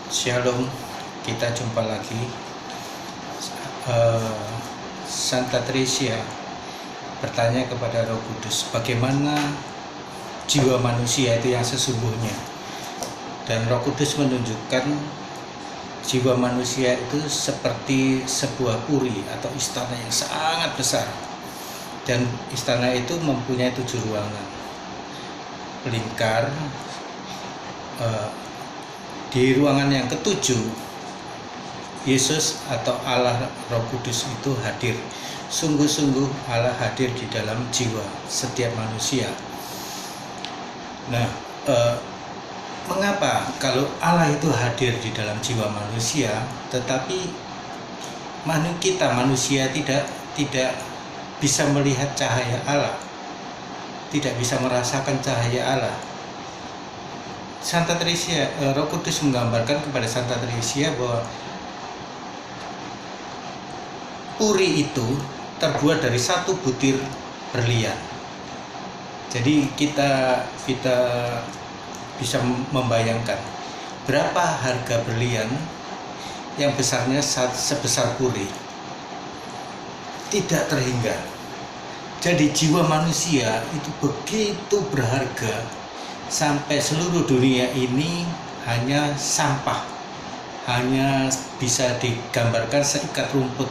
Shalom, kita jumpa lagi. Santa Tresia bertanya kepada Roh Kudus, bagaimana jiwa manusia itu yang sesungguhnya? Dan Roh Kudus menunjukkan jiwa manusia itu seperti sebuah puri atau istana yang sangat besar. Dan istana itu mempunyai 7 ruangan melingkar. Di ruangan yang ketujuh, Yesus atau Allah Roh Kudus itu hadir. Sungguh-sungguh Allah hadir di dalam jiwa setiap manusia. Nah, mengapa kalau Allah itu hadir di dalam jiwa manusia, tetapi kita manusia tidak bisa melihat cahaya Allah, tidak bisa merasakan cahaya Allah? Santa Tresia, Roh Kudus menggambarkan kepada Santa Tresia bahwa puri itu terbuat dari 1 butir berlian. Jadi kita bisa membayangkan berapa harga berlian yang besarnya sebesar puri. Tidak terhingga. Jadi jiwa manusia itu begitu berharga, sampai seluruh dunia ini hanya sampah, hanya bisa digambarkan seikat rumput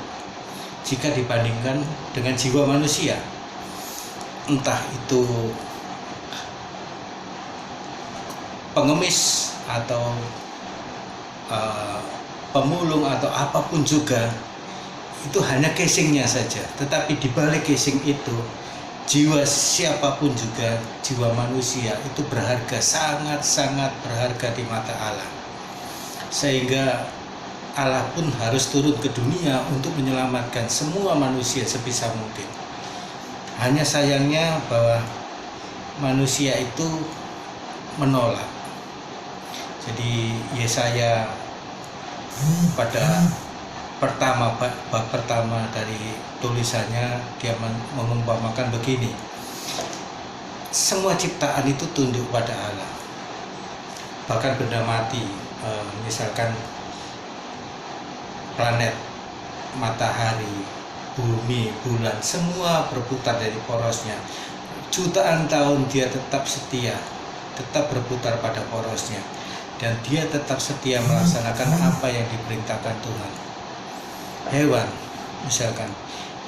jika dibandingkan dengan jiwa manusia. Entah itu pengemis atau pemulung atau apapun juga, itu hanya casingnya saja. Tetapi di balik casing itu, jiwa siapapun juga, jiwa manusia itu berharga, sangat-sangat berharga di mata Allah. Sehingga Allah pun harus turun ke dunia untuk menyelamatkan semua manusia sebisa mungkin. Hanya sayangnya bahwa manusia itu menolak. Jadi Yesaya pada bab pertama dari tulisannya, dia mengumpamakan begini: semua ciptaan itu tunduk pada Allah, bahkan benda mati, misalkan planet, matahari, bumi, bulan, semua berputar dari porosnya. Jutaan tahun dia tetap setia, tetap berputar pada porosnya, dan dia tetap setia melaksanakan apa yang diperintahkan Tuhan. Hewan, misalkan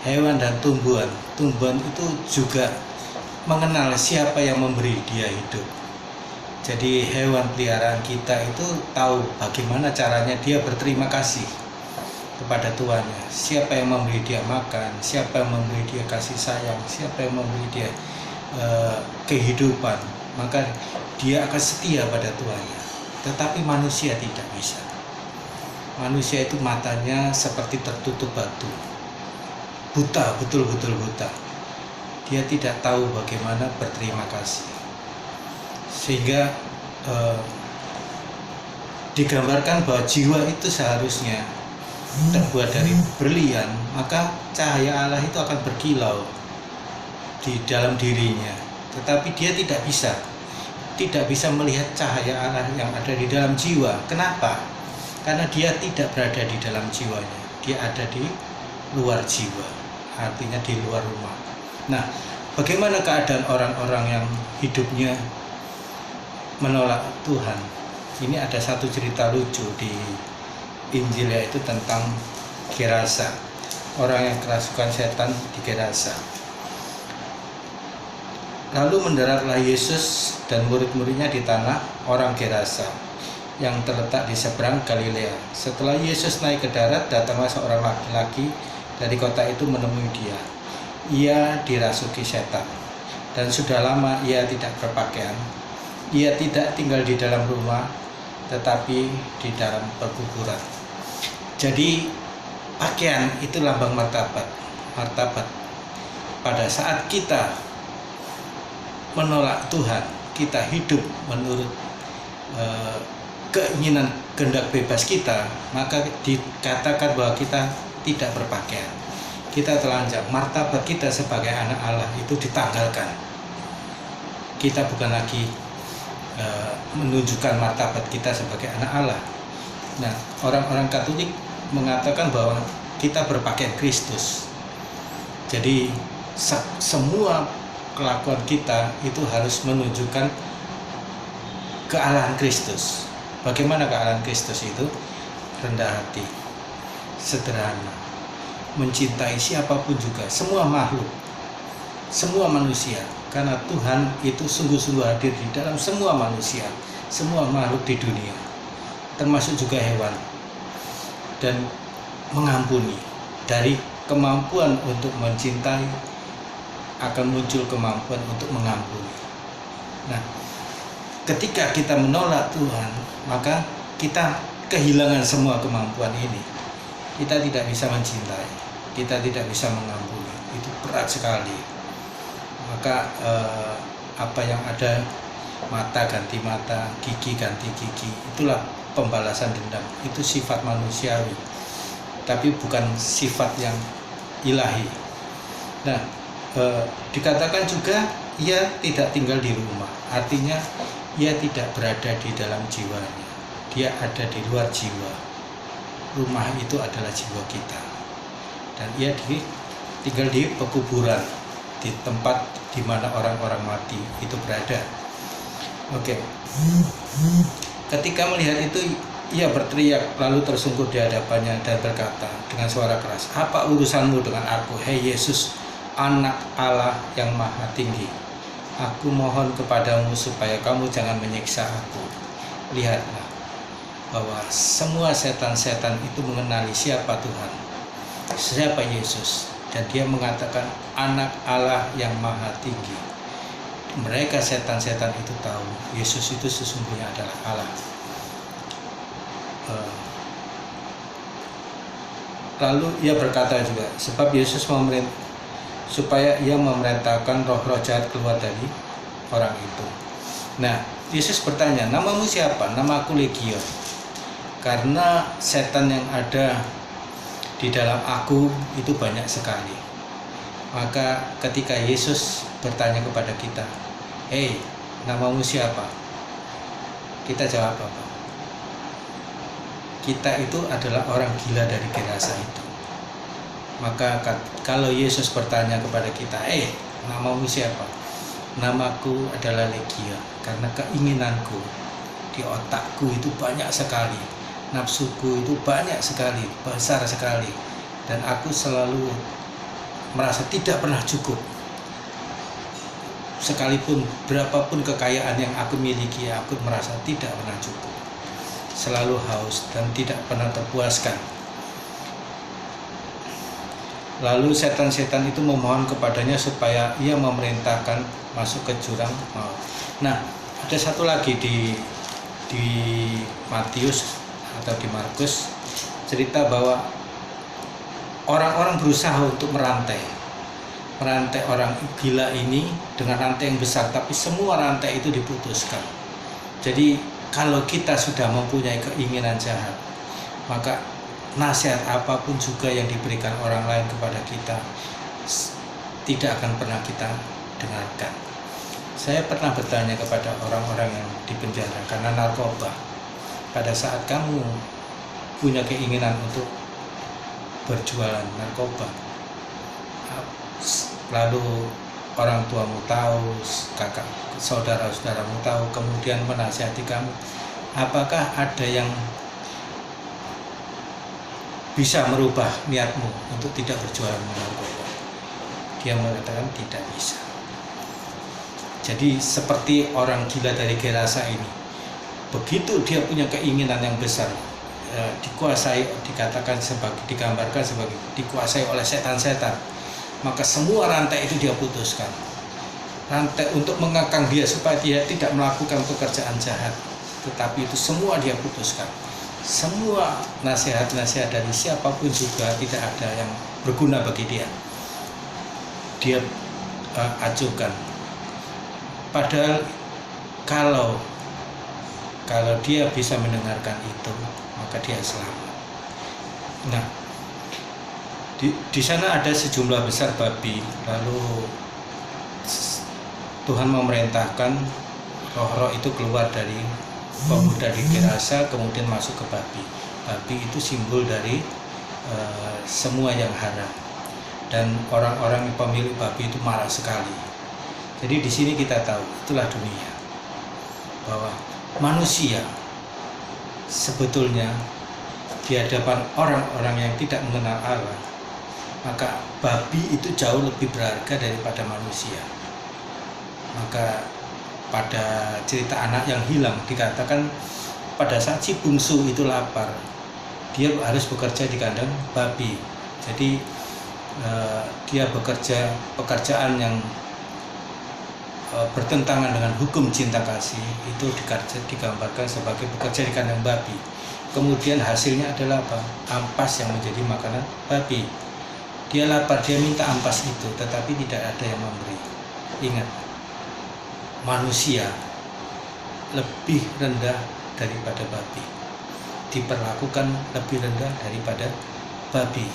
hewan dan tumbuhan itu juga mengenal siapa yang memberi dia hidup. Jadi hewan peliharaan kita itu tahu bagaimana caranya dia berterima kasih kepada tuannya. Siapa yang memberi dia makan, siapa yang memberi dia kasih sayang, siapa yang memberi dia kehidupan, maka dia akan setia pada tuannya. Tetapi manusia tidak bisa. Manusia itu matanya seperti tertutup batu, buta, betul-betul buta. Dia tidak tahu bagaimana berterima kasih. Sehingga digambarkan bahwa jiwa itu seharusnya terbuat dari berlian, maka cahaya Allah itu akan berkilau di dalam dirinya. Tetapi dia tidak bisa melihat cahaya Allah yang ada di dalam jiwa. Kenapa? Karena dia tidak berada di dalam jiwanya, dia ada di luar jiwa, artinya di luar rumah. Nah, bagaimana keadaan orang-orang yang hidupnya menolak Tuhan? Ini ada satu cerita lucu di Injil, yaitu tentang Gerasa, orang yang kerasukan setan di Gerasa. Lalu mendaratlah Yesus dan murid-muridnya di tanah orang Gerasa yang terletak di seberang Galilea. Setelah Yesus naik ke darat, datanglah seorang laki-laki dari kota itu menemui dia. Ia dirasuki setan, dan sudah lama ia tidak berpakaian. Ia tidak tinggal di dalam rumah, tetapi di dalam perkuburan. Jadi pakaian itu lambang martabat. Pada saat kita menolak Tuhan, kita hidup menurut keinginan kehendak bebas kita, maka dikatakan bahwa kita tidak berpakaian, kita telanjang. Martabat kita sebagai anak Allah itu ditanggalkan. Kita bukan lagi menunjukkan martabat kita sebagai anak Allah, Nah, orang-orang Katolik mengatakan bahwa kita berpakaian Kristus. Jadi semua kelakuan kita itu harus menunjukkan kealahan Kristus. Bagaimana kealahan Kristus itu? Rendah hati, sederhana, mencintai siapapun juga, semua makhluk, semua manusia. Karena Tuhan itu sungguh-sungguh hadir di dalam semua manusia, semua makhluk di dunia, termasuk juga hewan. Dan mengampuni. Dari kemampuan untuk mencintai akan muncul kemampuan untuk mengampuni. Nah, ketika kita menolak Tuhan, maka kita kehilangan semua kemampuan ini. Kita tidak bisa mencintai, kita tidak bisa mengampuni. Itu berat sekali. Maka apa yang ada, mata ganti mata, gigi ganti gigi, itulah pembalasan dendam. Itu sifat manusiawi, tapi bukan sifat yang ilahi. Nah, dikatakan juga ia tidak tinggal di rumah, artinya ia tidak berada di dalam jiwanya, dia ada di luar jiwa. Rumah itu adalah jiwa kita, dan ia tinggal di pekuburan, di tempat di mana orang-orang mati itu berada. Oke. Ketika melihat itu, ia berteriak lalu tersungkur di hadapannya dan berkata dengan suara keras, "Apa urusanmu dengan aku, hei Yesus, Anak Allah yang Maha Tinggi? Aku mohon kepadamu supaya kamu jangan menyiksa aku." Lihatlah bahwa semua setan-setan itu mengenali siapa Tuhan, siapa Yesus, dan dia mengatakan Anak Allah yang Maha Tinggi. Mereka setan-setan itu tahu Yesus itu sesungguhnya adalah Allah. Lalu ia berkata juga, sebab Yesus supaya ia memerintahkan roh-roh jahat keluar dari orang itu. Nah, Yesus bertanya, "Namamu siapa?" "Nama aku Legion." Karena setan yang ada di dalam aku itu banyak sekali. Maka ketika Yesus bertanya kepada kita, "Hei, namamu siapa?" Kita jawab apa? Kita itu adalah orang gila dari Gerasa itu. Maka kalau Yesus bertanya kepada kita, "Namamu siapa?" "Namaku adalah Legion." Karena keinginanku di otakku itu banyak sekali, nafsuku itu banyak sekali, besar sekali, dan aku selalu merasa tidak pernah cukup. Sekalipun berapapun kekayaan yang aku miliki, aku merasa tidak pernah cukup, selalu haus dan tidak pernah terpuaskan. Lalu setan-setan itu memohon kepadanya supaya ia memerintahkan masuk ke jurang maut. Nah, ada satu lagi di Matius atau di Markus, cerita bahwa orang-orang berusaha untuk merantai orang gila ini dengan rantai yang besar, tapi semua rantai itu diputuskan. Jadi kalau kita sudah mempunyai keinginan jahat, maka nasihat apapun juga yang diberikan orang lain kepada kita tidak akan pernah kita dengarkan. Saya pernah bertanya kepada orang-orang yang di penjara karena narkoba, pada saat kamu punya keinginan untuk berjualan narkoba, lalu orang tuamu tahu, kakak, saudara-saudaramu tahu, kemudian menasihati kamu, apakah ada yang bisa merubah niatmu untuk tidak berjualan narkoba? Dia mengatakan tidak bisa. Jadi seperti orang gila dari Gerasa ini, begitu dia punya keinginan yang besar, digambarkan sebagai dikuasai oleh setan-setan, maka semua rantai itu dia putuskan. Rantai untuk mengekang dia supaya dia tidak melakukan pekerjaan jahat, tetapi itu semua dia putuskan. Semua nasihat-nasihat dari siapapun juga tidak ada yang berguna bagi dia. Dia acuhkan. Padahal kalau dia bisa mendengarkan itu, maka dia selamat. Nah, di sana ada sejumlah besar babi. Lalu Tuhan memerintahkan roh-roh itu keluar dari pemuda di Gerasa kemudian masuk ke babi. Babi itu simbol dari semua yang haram, dan orang-orang pemilik babi itu marah sekali. Jadi di sini kita tahu itulah dunia, bahwa manusia sebetulnya di hadapan orang-orang yang tidak mengenal Allah, maka babi itu jauh lebih berharga daripada manusia. Maka pada cerita anak yang hilang dikatakan pada saat si bungsu itu lapar, dia harus bekerja di kandang babi. Jadi dia bekerja pekerjaan yang bertentangan dengan hukum cinta kasih, itu digambarkan sebagai bekerja di kandang babi. Kemudian hasilnya adalah apa? Ampas yang menjadi makanan babi. Dia lapar, dia minta ampas itu, tetapi tidak ada yang memberi. Ingat, manusia lebih rendah daripada babi, diperlakukan lebih rendah daripada babi.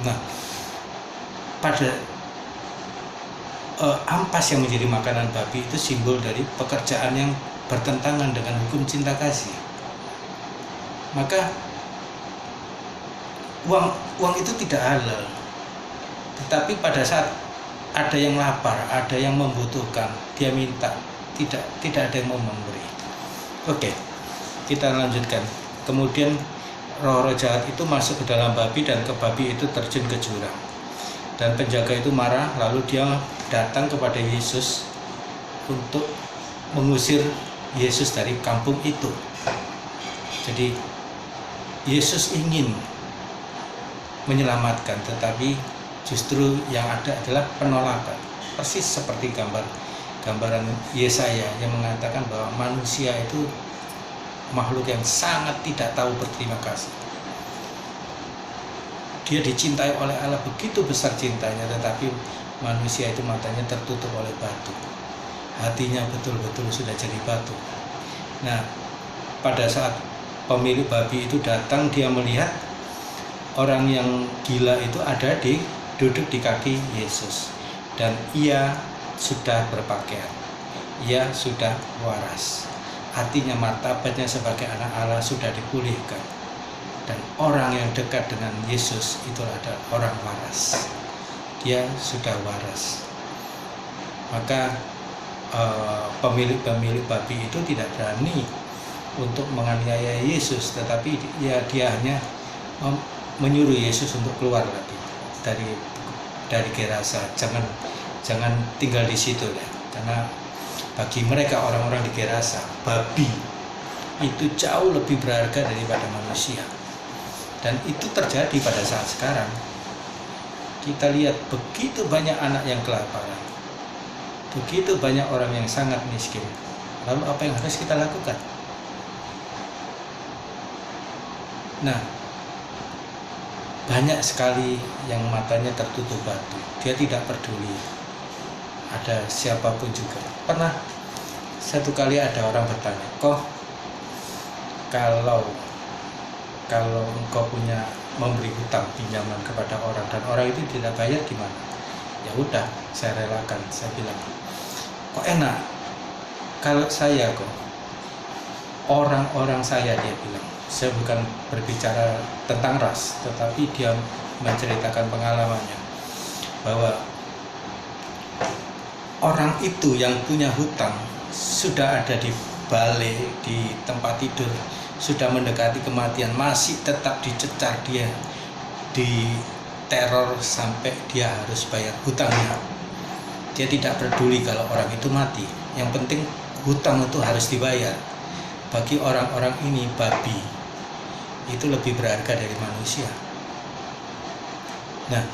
Nah, pada ampas yang menjadi makanan babi itu simbol dari pekerjaan yang bertentangan dengan hukum cinta kasih. Maka uang itu tidak halal. Tetapi pada saat ada yang lapar, ada yang membutuhkan, dia minta, tidak ada yang mau memberi. Oke, kita lanjutkan. Kemudian roh-roh jahat itu masuk ke dalam babi, dan ke babi itu terjun ke jurang. Dan penjaga itu marah, lalu dia datang kepada Yesus untuk mengusir Yesus dari kampung itu. Jadi Yesus ingin menyelamatkan, tetapi justru yang ada adalah penolakan. Persis seperti gambaran Yesaya yang mengatakan bahwa manusia itu makhluk yang sangat tidak tahu berterima kasih. Dia dicintai oleh Allah begitu besar cintanya, tetapi manusia itu matanya tertutup oleh batu. Hatinya betul-betul sudah jadi batu. Nah, pada saat pemilik babi itu datang, dia melihat orang yang gila itu duduk di kaki Yesus, dan ia sudah berpakaian, ia sudah waras. Artinya martabatnya sebagai anak Allah sudah dipulihkan, dan orang yang dekat dengan Yesus itu adalah orang waras. Dia sudah waras. Maka pemilik babi itu tidak berani untuk menganiaya Yesus, tetapi dia hanya menyuruh Yesus untuk keluar lagi dari Gerasa. Jangan tinggal di situ ya. Karena bagi mereka orang-orang di Gerasa, babi itu jauh lebih berharga daripada manusia. Dan itu terjadi pada saat sekarang. Kita lihat begitu banyak anak yang kelaparan, begitu banyak orang yang sangat miskin. Lalu apa yang harus kita lakukan? Nah, banyak sekali yang matanya tertutup batu. Dia tidak peduli ada siapapun juga. Pernah satu kali ada orang bertanya, "Kok kalau engkau punya memberi hutang pinjaman kepada orang dan orang itu tidak bayar gimana?" Ya udah, saya relakan. Saya bilang, "Kok enak kalau saya orang-orang saya," dia bilang. Saya bukan berbicara tentang ras, tetapi dia menceritakan pengalamannya bahwa orang itu yang punya hutang sudah ada di balai, di tempat tidur, sudah mendekati kematian, masih tetap dicecar, dia diteror sampai dia harus bayar hutangnya. Dia tidak peduli kalau orang itu mati, yang penting hutang itu harus dibayar. Bagi orang-orang ini, babi itu lebih berharga dari manusia. Nah,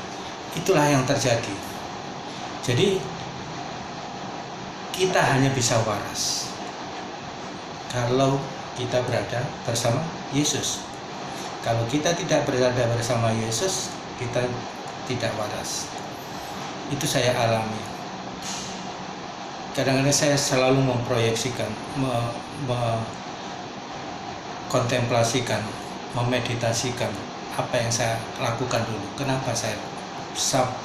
itulah yang terjadi. Jadi kita hanya bisa waras kalau kita berada bersama Yesus. Kalau kita tidak berada bersama Yesus, kita tidak waras. Itu saya alami. Kadang-kadang saya selalu memproyeksikan, kontemplasikan, memeditasikan apa yang saya lakukan dulu. Kenapa saya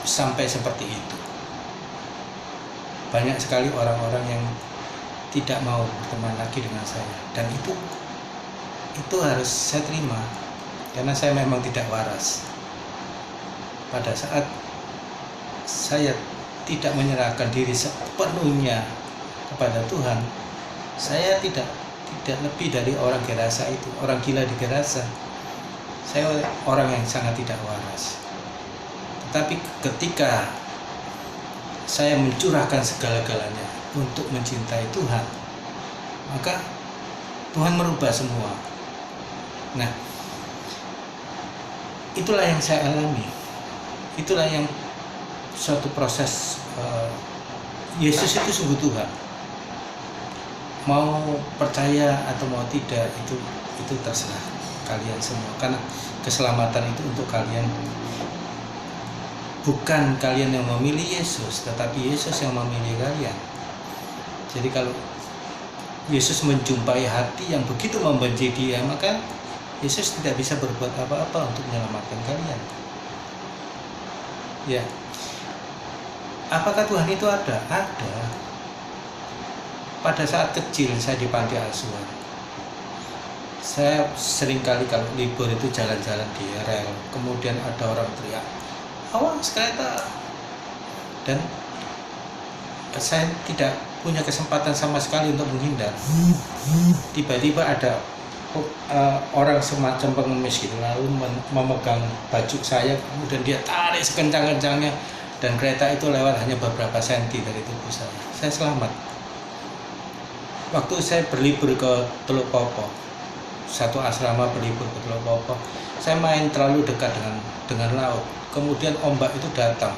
sampai seperti itu? Banyak sekali orang-orang yang tidak mau berteman lagi dengan saya, dan itu harus saya terima karena saya memang tidak waras. Pada saat saya tidak menyerahkan diri sepenuhnya kepada Tuhan, saya tidak lebih dari orang Gerasa itu, orang gila di Gerasa. Saya orang yang sangat tidak waras. Tetapi ketika saya mencurahkan segala-galanya untuk mencintai Tuhan, maka Tuhan merubah semua. Nah, itulah yang saya alami. Itulah yang suatu proses. Yesus itu sungguh Tuhan. Mau percaya atau mau tidak, itu terserah kalian semua, karena keselamatan itu untuk kalian. Bukan kalian yang memilih Yesus, tetapi Yesus yang memilih kalian. Jadi kalau Yesus menjumpai hati yang begitu membenci dia, maka Yesus tidak bisa berbuat apa-apa untuk menyelamatkan kalian. Ya, apakah Tuhan itu ada? Ada. Pada saat kecil saya di panti asuhan, saya seringkali kalau libur itu jalan-jalan di rel, kemudian ada orang teriak, awas kereta, dan saya tidak punya kesempatan sama sekali untuk menghindar. Tiba-tiba ada orang semacam pengemis gitu, lalu memegang baju saya, kemudian dia tarik sekencang-kencangnya, dan kereta itu lewat hanya beberapa senti dari tubuh saya. Saya selamat. Waktu saya berlibur ke Teluk Popo, satu asrama berlibur ke Teluk Popo, saya main terlalu dekat dengan laut. Kemudian ombak itu datang.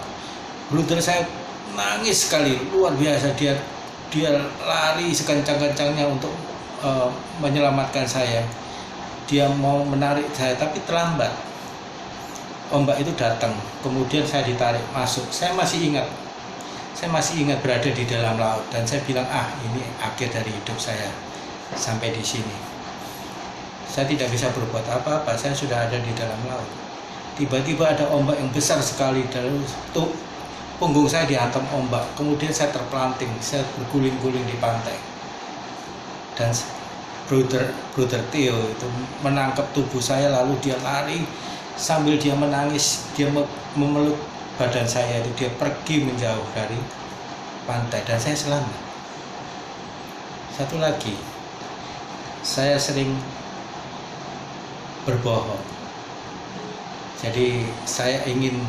Blunder saya nangis sekali, luar biasa. Dia lari sekencang-kencangnya untuk menyelamatkan saya. Dia mau menarik saya, tapi terlambat. Ombak itu datang, kemudian saya ditarik masuk. Saya masih ingat berada di dalam laut, dan saya bilang, ini akhir dari hidup saya sampai di sini. Saya tidak bisa berbuat apa-apa, saya sudah ada di dalam laut. Tiba-tiba ada ombak yang besar sekali, dan punggung saya dihantam ombak. Kemudian saya terpelanting, saya berguling-guling di pantai. Dan Brother Theo itu menangkap tubuh saya, lalu dia lari sambil dia menangis, dia memeluk badan saya itu, dia pergi menjauh dari pantai, dan saya selamat. Satu lagi, saya sering berbohong. Jadi saya ingin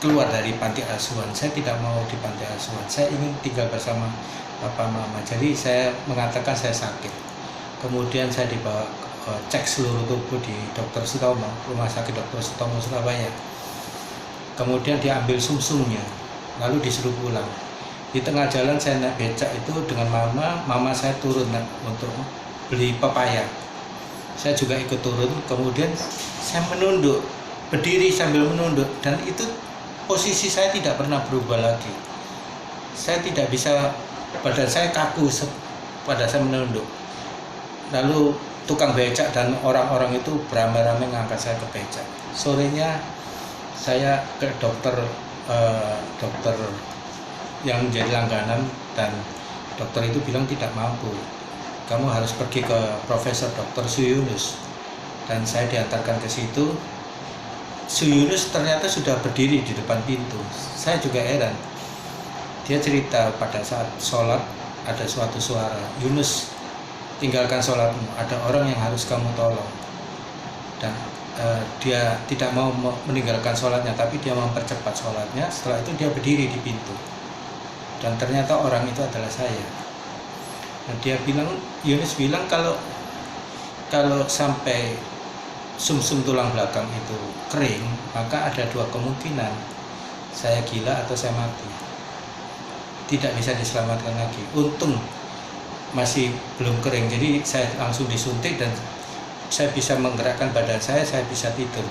keluar dari panti asuhan. Saya tidak mau di panti asuhan. Saya ingin tinggal bersama papa mama. Jadi saya mengatakan saya sakit. Kemudian saya dibawa cek seluruh tubuh di Dr. Sutomo, Rumah Sakit Dr. Sutomo Surabaya. Kemudian diambil sumsumnya, lalu disuruh pulang. Di tengah jalan saya naik becak itu dengan mama saya turun untuk beli pepaya. Saya juga ikut turun, kemudian saya menunduk, berdiri sambil menunduk, dan itu posisi saya tidak pernah berubah lagi. Saya tidak bisa, badan saya kaku pada saya menunduk. Lalu tukang becak dan orang-orang itu beramai-ramai mengangkat saya ke becak. Sorenya saya ke dokter yang menjadi langganan, dan dokter itu bilang tidak mampu. Kamu harus pergi ke Profesor Dr. Suyunus, dan saya diantarkan ke situ. Suyunus ternyata sudah berdiri di depan pintu. Saya juga heran. Dia cerita pada saat sholat ada suatu suara, Yunus, tinggalkan sholatmu, ada orang yang harus kamu tolong. Dan dia tidak mau meninggalkan sholatnya, tapi dia mempercepat sholatnya. Setelah itu dia berdiri di pintu, dan ternyata orang itu adalah saya. Dan dia bilang, Yunus bilang, kalau sampai sumsum tulang belakang itu kering, maka ada dua kemungkinan, saya gila atau saya mati. Tidak bisa diselamatkan lagi. Untung masih belum kering, jadi saya langsung disuntik, dan saya bisa menggerakkan badan saya bisa tidur.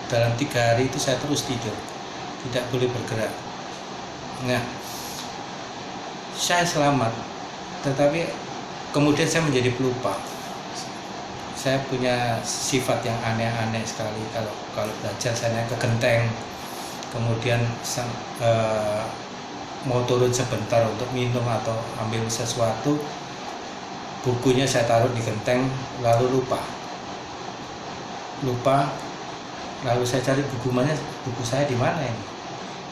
Dalam 3 hari itu saya terus tidur, tidak boleh bergerak. Nah, saya selamat, tetapi kemudian saya menjadi pelupa. Saya punya sifat yang aneh-aneh sekali. Kalau belajar saya naik ke genteng, kemudian mau turun sebentar untuk minum atau ambil sesuatu, bukunya saya taruh di genteng, lalu lupa, lalu saya cari buku saya di mana ini,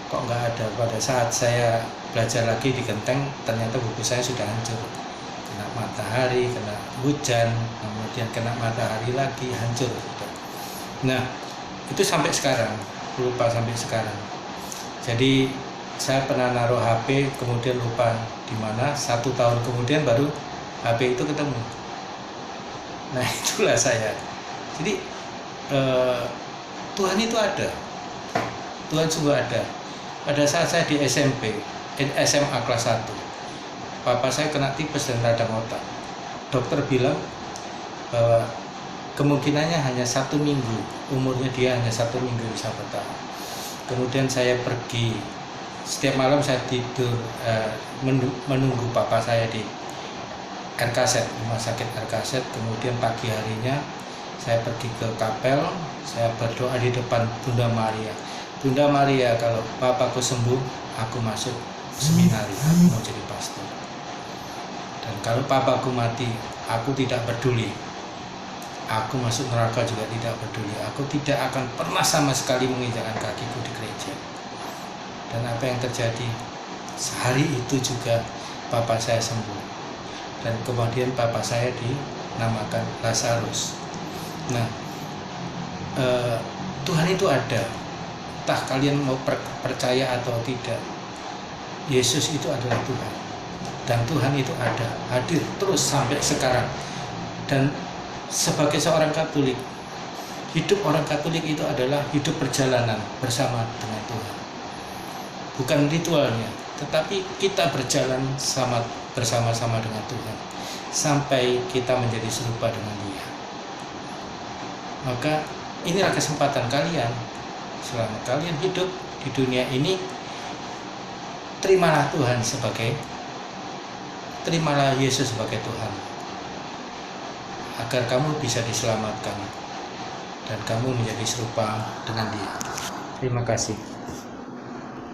kok nggak ada. Pada saat saya belajar lagi di genteng, ternyata buku saya sudah hancur, kena matahari, kena hujan, kemudian kena matahari lagi, hancur. Nah, itu sampai sekarang, lupa sampai sekarang. Jadi saya pernah naruh HP, kemudian lupa di mana, 1 tahun kemudian baru HP itu ketemu. Nah, itulah saya. Jadi Tuhan itu ada, Tuhan sungguh ada. Pada saat saya di SMA kelas 1, papa saya kena tipes dan radang otak. Dokter bilang bahwa kemungkinannya hanya 1 minggu, umurnya dia hanya 1 minggu bisa bertahan. Kemudian saya pergi, setiap malam saya tidur menunggu papa saya di RKZ, rumah sakit RKZ. Kemudian pagi harinya saya pergi ke kapel, saya berdoa di depan Bunda Maria. Bunda Maria, kalau papaku sembuh, aku masuk seminari, aku mau jadi pastor. Dan kalau papaku mati, aku tidak peduli. Aku masuk neraka juga tidak peduli. Aku tidak akan pernah sama sekali menginjakkan kakiku di gereja. Dan apa yang terjadi? Sehari itu juga papa saya sembuh. Dan kemudian papa saya dinamakan Lazarus. Nah, Tuhan itu ada. Entah kalian mau percaya atau tidak, Yesus itu adalah Tuhan. Dan Tuhan itu ada, hadir terus sampai sekarang. Dan sebagai seorang Katolik, hidup orang Katolik itu adalah hidup perjalanan bersama dengan Tuhan. Bukan ritualnya, tetapi kita berjalan bersama-sama dengan Tuhan sampai kita menjadi serupa dengan Dia. Maka inilah kesempatan kalian. Selama kalian hidup di dunia ini, terimalah Yesus sebagai Tuhan, agar kamu bisa diselamatkan dan kamu menjadi serupa dengan Dia. Terima kasih.